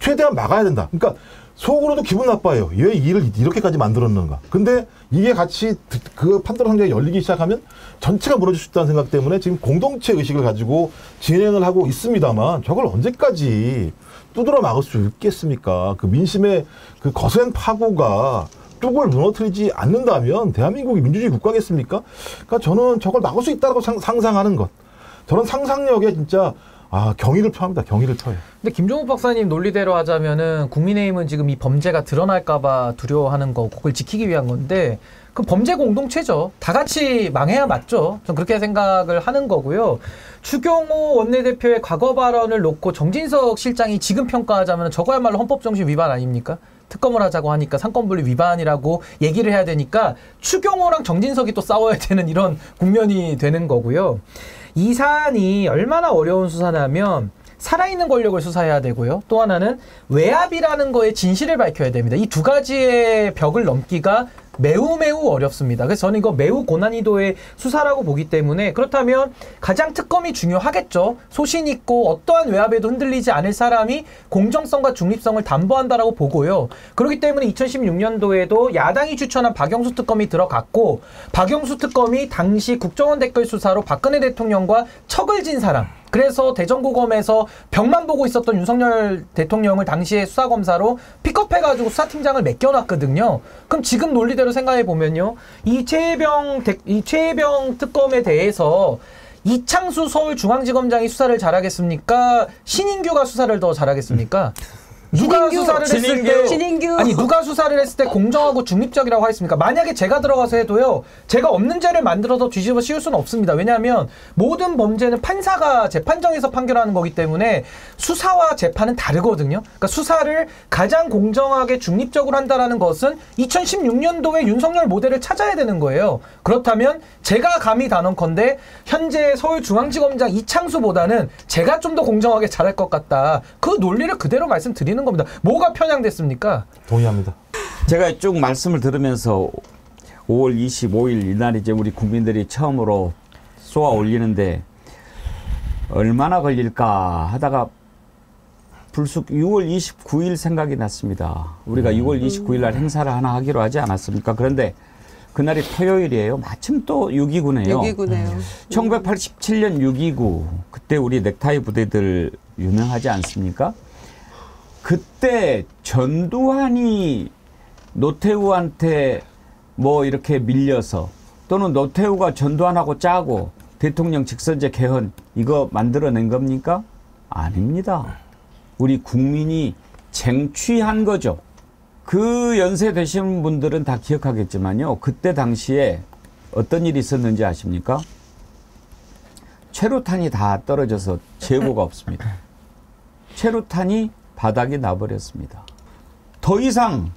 최대한 막아야 된다. 그러니까 속으로도 기분 나빠요. 왜 이 일을 이렇게까지 만들었는가. 근데 이게 같이 그 판도라 상자가 열리기 시작하면 전체가 무너질 수 있다는 생각 때문에 지금 공동체 의식을 가지고 진행을 하고 있습니다만 저걸 언제까지 두드러 막을 수 있겠습니까? 그 민심의 그 거센 파고가 뚝을 무너뜨리지 않는다면 대한민국이 민주주의 국가겠습니까? 그러니까 저는 저걸 막을 수 있다고 상상하는 것. 저런 상상력에 진짜 경의를 표합니다. 경의를 표해요. 근데 김종욱 박사님 논리대로 하자면은 국민의힘은 지금 이 범죄가 드러날까봐 두려워하는 거, 그걸 지키기 위한 건데 그 범죄 공동체죠. 다 같이 망해야 맞죠. 전 그렇게 생각을 하는 거고요. 추경호 원내대표의 과거 발언을 놓고 정진석 실장이 지금 평가하자면 저거야말로 헌법정신 위반 아닙니까? 특검을 하자고 하니까 상권분리 위반이라고 얘기를 해야 되니까 추경호랑 정진석이 또 싸워야 되는 이런 국면이 되는 거고요. 이 사안이 얼마나 어려운 수사냐면 살아있는 권력을 수사해야 되고요. 또 하나는 외압이라는 거에 진실을 밝혀야 됩니다. 이 두 가지의 벽을 넘기가 매우 어렵습니다. 그래서 저는 이거 매우 고난이도의 수사라고 보기 때문에 그렇다면 가장 특검이 중요하겠죠. 소신 있고 어떠한 외압에도 흔들리지 않을 사람이 공정성과 중립성을 담보한다라고 보고요. 그렇기 때문에 2016년도에도 야당이 추천한 박영수 특검이 들어갔고 박영수 특검이 당시 국정원 댓글 수사로 박근혜 대통령과 척을 진 사람, 그래서 대전고검에서 벽만 보고 있었던 윤석열 대통령을 당시에 수사검사로 픽업해가지고 수사팀장을 맡겨놨거든요. 그럼 지금 논리대로 생각해보면요. 이 최혜병 특검에 대해서 이창수 서울중앙지검장이 수사를 잘하겠습니까? 신인규가 수사를 더 잘하겠습니까? 누가 수사를 했을 때 누가 수사를 했을 때 공정하고 중립적이라고 하겠습니까? 만약에 제가 들어가서 해도요, 제가 없는 죄를 만들어서 뒤집어 씌울 수는 없습니다. 왜냐하면 모든 범죄는 판사가 재판정에서 판결하는 거기 때문에 수사와 재판은 다르거든요. 그러니까 수사를 가장 공정하게 중립적으로 한다라는 것은 2016년도에 윤석열 모델을 찾아야 되는 거예요. 그렇다면 제가 감히 단언컨대 현재 서울중앙지검장 이창수보다는 제가 좀 더 공정하게 잘할 것 같다. 그 논리를 그대로 말씀드리는 겁니다. 뭐가 편향됐습니까? 동의합니다. 제가 쭉 말씀을 들으면서 5월 25일 이날 이제 우리 국민들이 처음으로 쏘아 올리는데 얼마나 걸릴까 하다가 불쑥 6월 29일 생각이 났습니다. 우리가 6월 29일 날 행사를 하나 하기로 하지 않았습니까? 그런데 그날이 토요일이에요. 마침 또 6.29네요. 6.29네요. 1987년 6.29 그때 우리 넥타이 부대들 유명하지 않습니까? 그때 전두환이 노태우한테 뭐 이렇게 밀려서 또는 노태우가 전두환하고 짜고 대통령 직선제 개헌 이거 만들어낸 겁니까? 아닙니다. 우리 국민이 쟁취한 거죠. 그 연세 되신 분들은 다 기억하겠지만요. 그때 당시에 어떤 일이 있었는지 아십니까? 최루탄이 다 떨어져서 재고가 없습니다. 최루탄이 바닥에 나버렸습니다. 더 이상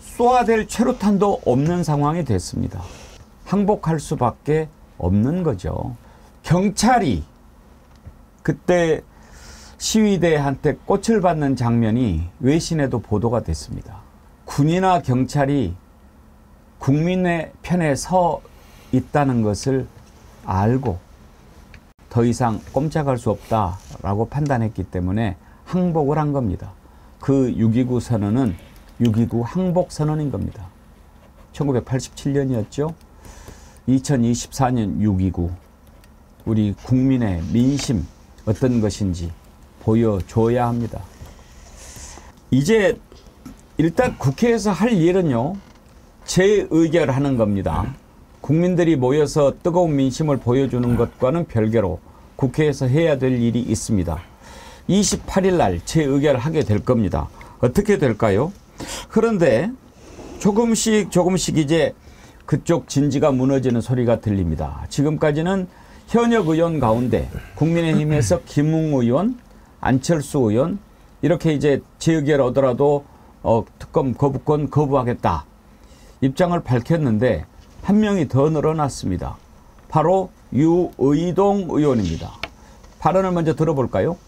쏘아댈 최루탄도 없는 상황이 됐습니다. 항복할 수밖에 없는 거죠. 경찰이 그때 시위대한테 꽃을 받는 장면이 외신에도 보도가 됐습니다. 군이나 경찰이 국민의 편에 서 있다는 것을 알고 더 이상 꼼짝할 수 없다라고 판단했기 때문에 항복을 한 겁니다. 그 6.29 선언은 6.29 항복 선언인 겁니다. 1987년이었죠. 2024년 6.29 우리 국민의 민심 어떤 것인지 보여줘야 합니다. 이제 일단 국회에서 할 일은요. 재의결하는 겁니다. 국민들이 모여서 뜨거운 민심을 보여주는 것과는 별개로 국회에서 해야 될 일이 있습니다. 28일 날 재의결하게 될 겁니다. 어떻게 될까요? 그런데 조금씩 이제 그쪽 진지가 무너지는 소리가 들립니다. 지금까지는 현역 의원 가운데 국민의힘에서 김웅 의원, 안철수 의원 이렇게 이제 재의결 오더라도 특검 거부권 거부하겠다 입장을 밝혔는데 한 명이 더 늘어났습니다. 바로 유의동 의원입니다. 발언을 먼저 들어볼까요?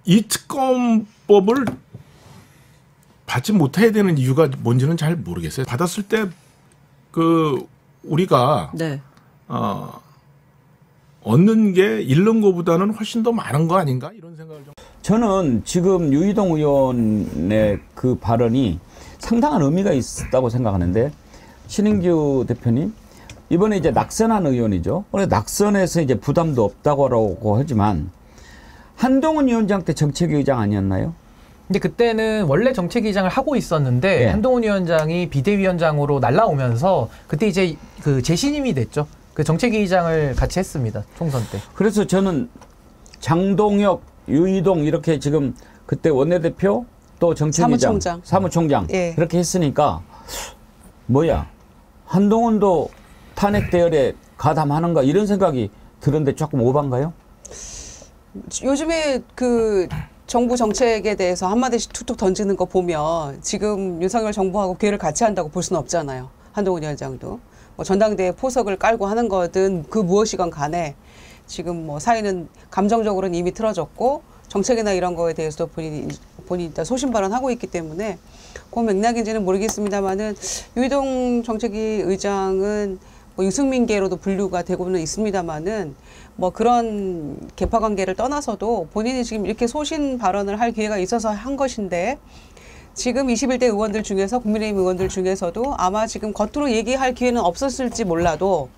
이 특검법을 받지 못해야 되는 이유가 뭔지는 잘 모르겠어요. 받았을 때 그 우리가 네. 얻는 게 잃는 것보다는 훨씬 더 많은 거 아닌가 이런 생각을 좀. 저는 지금 유의동 의원의 그 발언이 상당한 의미가 있다고 생각하는데 신인규 대표님 이번에 이제 낙선한 의원이죠. 그래서 낙선해서 이제 부담도 없다고 하지만 한동훈 위원장 때 정책위의장 아니었나요? 근데 그때는 원래 정책위의장을 하고 있었는데 네. 한동훈 위원장이 비대위원장으로 날라오면서 그때 이제 그 재신임이 됐죠. 그 정책위의장을 같이 했습니다. 총선 때. 그래서 저는 장동혁, 유의동 이렇게 지금 그때 원내대표 또 정책위의장, 사무총장 예. 이렇게 했으니까 뭐야 한동훈도 탄핵 대열에 가담하는가 이런 생각이 드는데 조금 오반가요? 요즘에 그 정부 정책에 대해서 한마디씩 툭툭 던지는 거 보면 지금 윤석열 정부하고 괴를 같이 한다고 볼 수는 없잖아요. 한동훈 위원장도. 뭐 전당대회 포석을 깔고 하는 거든 그 무엇이건 간에 지금 뭐 사회는 감정적으로는 이미 틀어졌고 정책이나 이런 거에 대해서도 본인이 일단 소신 발언하고 있기 때문에 그 맥락인지는 모르겠습니다만은 유의동 정책위 의장은 뭐 유승민계로도 분류가 되고는 있습니다만은 뭐 그런 계파 관계를 떠나서도 본인이 지금 이렇게 소신 발언을 할 기회가 있어서 한 것인데 지금 21대 의원들 중에서 국민의힘 의원들 중에서도 아마 지금 겉으로 얘기할 기회는 없었을지 몰라도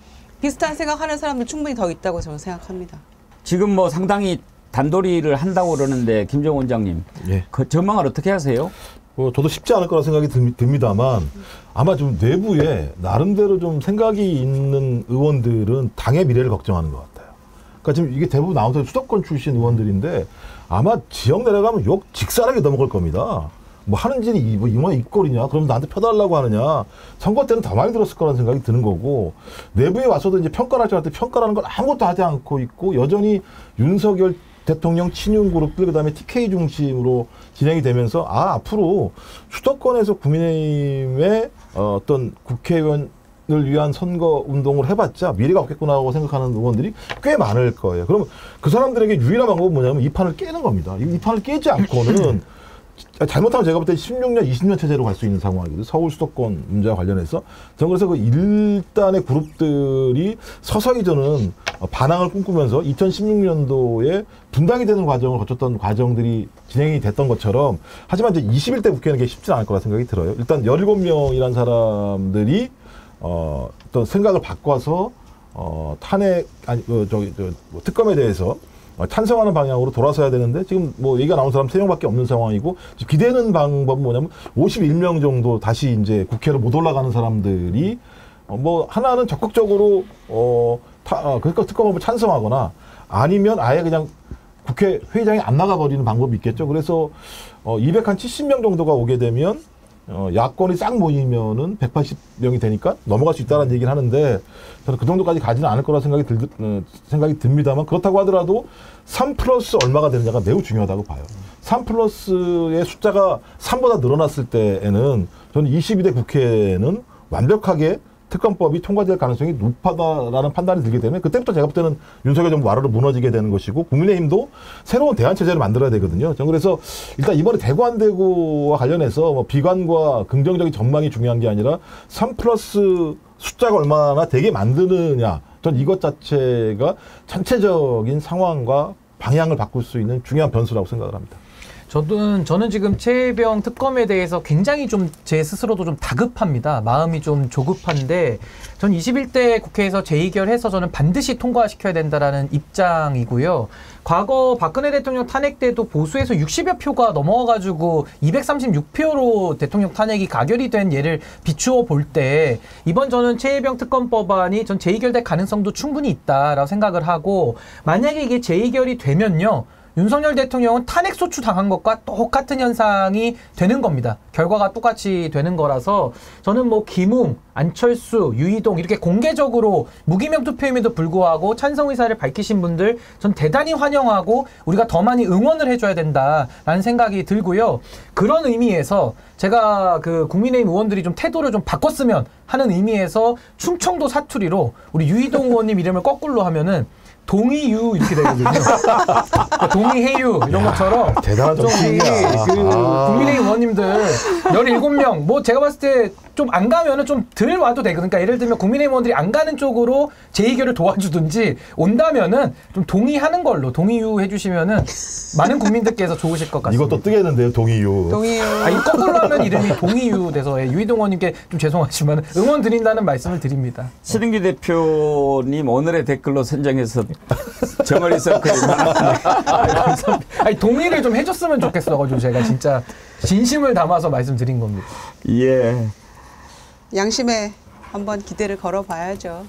비슷한 생각하는 사람들 충분히 더 있다고 저는 생각합니다. 지금 뭐 상당히 단도리를 한다고 그러는데 김정은 원장님 예. 그 전망을 어떻게 하세요? 저도 쉽지 않을 거라 생각이 듭니다만 아마 좀 내부에 나름대로 좀 생각이 있는 의원들은 당의 미래를 걱정하는 것 같아요. 그러니까 지금 이게 대부분 나오는 수도권 출신 의원들인데 아마 지역 내려가면 욕 직사하게 넘어갈 겁니다. 뭐 하는 짓이 뭐 이마 입꼴이냐? 그럼 나한테 펴달라고 하느냐? 선거 때는 더 많이 들었을 거라는 생각이 드는 거고 내부에 와서도 이제 평가를 할 줄 알 때 평가라는 걸 아무것도 하지 않고 있고 여전히 윤석열 대통령 친윤 그룹들 그다음에 TK 중심으로 진행이 되면서 앞으로 수도권에서 국민의힘의 어떤 국회의원을 위한 선거 운동을 해봤자 미래가 없겠구나라고 생각하는 의원들이 꽤 많을 거예요. 그럼 그 사람들에게 유일한 방법은 뭐냐면 이 판을 깨는 겁니다. 이 판을 깨지 않고는 잘못하면 제가 볼 때 16년, 20년 체제로 갈 수 있는 상황이거든요. 서울 수도권 문제와 관련해서. 저는 그래서 그 일단의 그룹들이 서서히 저는 반항을 꿈꾸면서 2016년도에 분당이 되는 과정을 거쳤던 과정들이 진행이 됐던 것처럼 하지만 이제 21대 국회는 그게 쉽지 않을 거라 생각이 들어요. 일단 17명이라는 사람들이 어떤 생각을 바꿔서 탄핵, 아니, 뭐 특검에 대해서 찬성하는 방향으로 돌아서야 되는데 지금 뭐 얘기가 나온 사람 3명밖에 없는 상황이고 기대는 방법은 뭐냐면 51명 정도 다시 이제 국회로 못 올라가는 사람들이 뭐 하나는 적극적으로 그러니까 특검법을 찬성하거나 아니면 아예 그냥 국회 회의장에 안 나가버리는 방법이 있겠죠. 그래서 270명 정도가 오게 되면 야권이 싹 모이면은 180명이 되니까 넘어갈 수 있다는 얘기를 하는데 저는 그 정도까지 가지는 않을 거라 생각이 듭니다만 그렇다고 하더라도 3+ 얼마가 되느냐가 매우 중요하다고 봐요. 3+의 숫자가 3보다 늘어났을 때에는 저는 22대 국회는 완벽하게 특검법이 통과될 가능성이 높다라는 판단이 들기 때문에 그때부터 제가 볼 때는 윤석열 정부 와르르 무너지게 되는 것이고 국민의힘도 새로운 대안체제를 만들어야 되거든요. 저는 그래서 일단 이번에 되고 안 되고와 관련해서 뭐 비관과 긍정적인 전망이 중요한 게 아니라 3+ 숫자가 얼마나 되게 만드느냐. 전 이것 자체가 전체적인 상황과 방향을 바꿀 수 있는 중요한 변수라고 생각을 합니다. 저는 지금 최혜병 특검에 대해서 굉장히 좀 제 스스로도 좀 다급합니다. 마음이 좀 조급한데 전 21대 국회에서 재의결해서 저는 반드시 통과시켜야 된다라는 입장이고요. 과거 박근혜 대통령 탄핵 때도 보수에서 60여 표가 넘어가가지고 236표로 대통령 탄핵이 가결이 된 예를 비추어 볼 때 이번 저는 최혜병 특검법안이 전 재의결될 가능성도 충분히 있다라고 생각을 하고 만약에 이게 재의결이 되면요. 윤석열 대통령은 탄핵소추 당한 것과 똑같은 현상이 되는 겁니다. 결과가 똑같이 되는 거라서 저는 뭐 김웅, 안철수, 유이동 이렇게 공개적으로 무기명 투표임에도 불구하고 찬성 의사를 밝히신 분들 전 대단히 환영하고 우리가 더 많이 응원을 해줘야 된다라는 생각이 들고요. 그런 의미에서 제가 그 국민의힘 의원들이 좀 태도를 좀 바꿨으면 하는 의미에서 충청도 사투리로 우리 유이동 의원님 이름을 거꾸로 하면은 동의유 이렇게 되거든요. 동의해유 이런 것처럼 대단한 좀 정치인이야. 국민의힘 의원님들 17명 뭐 제가 봤을 때 좀 안 가면은 좀 덜 와도 되고 그러니까 예를 들면 국민의힘 의원들이 안 가는 쪽으로 재의결을 도와주든지 온다면은 좀 동의하는 걸로 동의유 해주시면은 많은 국민들께서 좋으실 것 같습니다. 이것도 뜨겠는데요, 동의유. 이 거꾸로 하면 이름이 동의유 돼서 유이동 의원님께 좀 죄송하지만 응원 드린다는 말씀을 드립니다. 신은기 대표님 오늘의 댓글로 선정해서 정어리 서클이나 동의를 좀 해줬으면 좋겠어가지고 제가 진짜 진심을 담아서 말씀드린 겁니다. 예. 양심에 한번 기대를 걸어봐야죠.